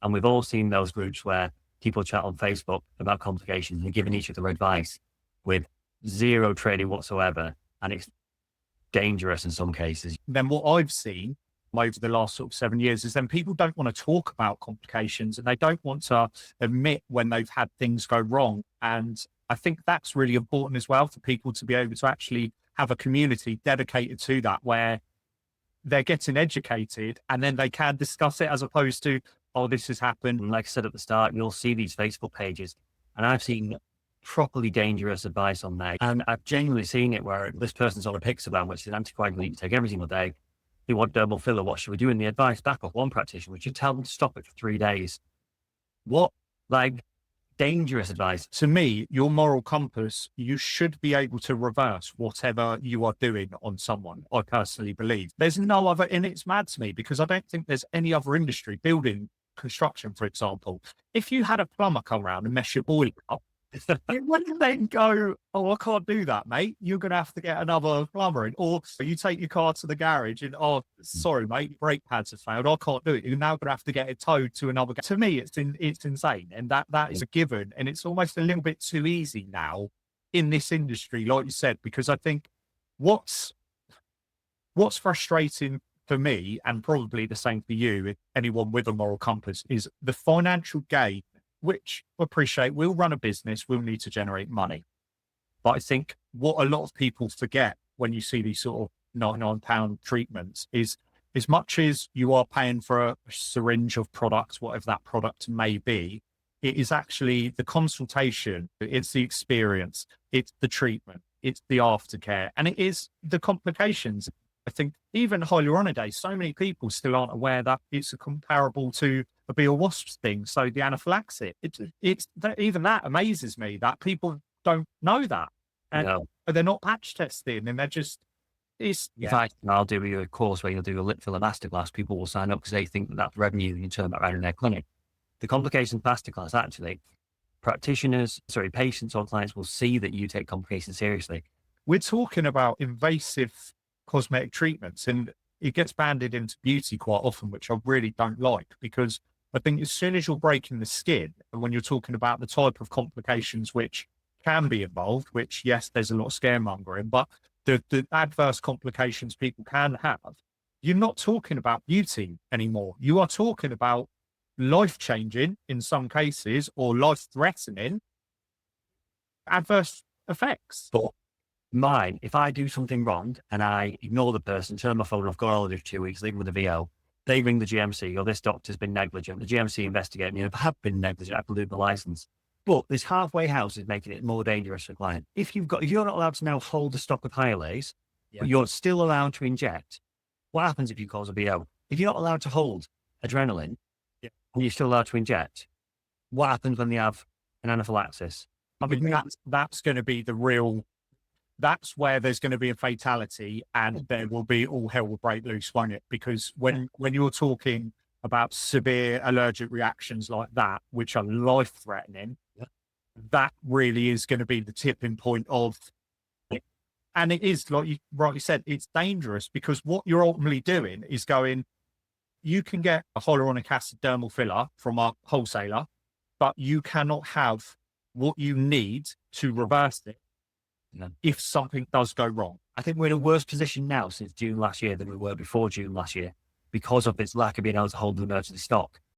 And we've all seen those groups where people chat on Facebook about complications and giving each other advice with zero training whatsoever. And it's dangerous in some cases. Then what I've seen over the last sort of 7 years is then people don't want to talk about complications and they don't want to admit when they've had things go wrong. And I think that's really important as well for people to be able to actually have a community dedicated to that, where they're getting educated and then they can discuss it, as opposed to, oh, this has happened. And like I said at the start, you'll see these Facebook pages, and I've seen properly dangerous advice on there. And I've genuinely seen it where this person's on a Pixaban, which is an anticoagulant you take every single day. They want dermal filler. What should we do? And the advice back off one practitioner, which you tell them to stop it for 3 days. What, like, dangerous advice. To me, your moral compass, you should be able to reverse whatever you are doing on someone. I personally believe there's no other, and it's mad to me because I don't think there's any other industry, building, construction, for example. If you had a plumber come around and mess your boiler up, it wouldn't then go, oh, I can't do that, mate. You're going to have to get another plumber in. Or you take your car to the garage and, oh, sorry, mate, your brake pads have failed. I can't do it. You're now going to have to get it towed to another. To me, it's insane. And that is a given. And it's almost a little bit too easy now in this industry, like you said, because I think what's frustrating for me, and probably the same for you, anyone with a moral compass, is the financial gain, which I appreciate. We'll run a business, we'll need to generate money. But I think what a lot of people forget when you see these sort of £99 treatments is, as much as you are paying for a syringe of products, whatever that product may be, it is actually the consultation, it's the experience, it's the treatment, it's the aftercare, and it is the complications. I think even hyaluronidase, so many people still aren't aware that it's comparable to a bee or wasp thing. So the anaphylaxis, even that amazes me that people don't know that. And No. they're not patch testing, and they're just, In fact, I'll do you a course where you'll do a lip filler masterclass. People will sign up because they think that that's revenue you can turn that around in their clinic. The complications masterclass, actually, patients or clients will see that you take complications seriously. We're talking about invasive cosmetic treatments, and it gets banded into beauty quite often, which I really don't like, because I think as soon as you're breaking the skin, and when you're talking about the type of complications which can be involved, which, yes, there's a lot of scaremongering, but the adverse complications people can have, you're not talking about beauty anymore. You are talking about life-changing, in some cases, or life-threatening adverse effects. But mine, if I do something wrong and I ignore the person, turn my phone off, go on holiday for 2 weeks, leave them with a VO, they ring the GMC, or this doctor's been negligent. The GMC investigate me. If I have been negligent, I have to lose my license. But this halfway house is making it more dangerous for the client. If you're not allowed to now hold a stock of Hyalase, but you're still allowed to inject, what happens if you cause a VO? If you're not allowed to hold adrenaline, and you're still allowed to inject, what happens when they have an anaphylaxis? I mean, that's going to be the real. That's where there's going to be a fatality, and there will be, all hell will break loose, won't it? Because when you're talking about severe allergic reactions like that, which are life-threatening, that really is going to be the tipping point of it. And it is, like you rightly said, it's dangerous, because what you're ultimately doing is going, you can get a hyaluronic acid dermal filler from a wholesaler, but you cannot have what you need to reverse it if something does go wrong. I think we're in a worse position now since June last year than we were before June last year, because of its lack of being able to hold the emergency stock.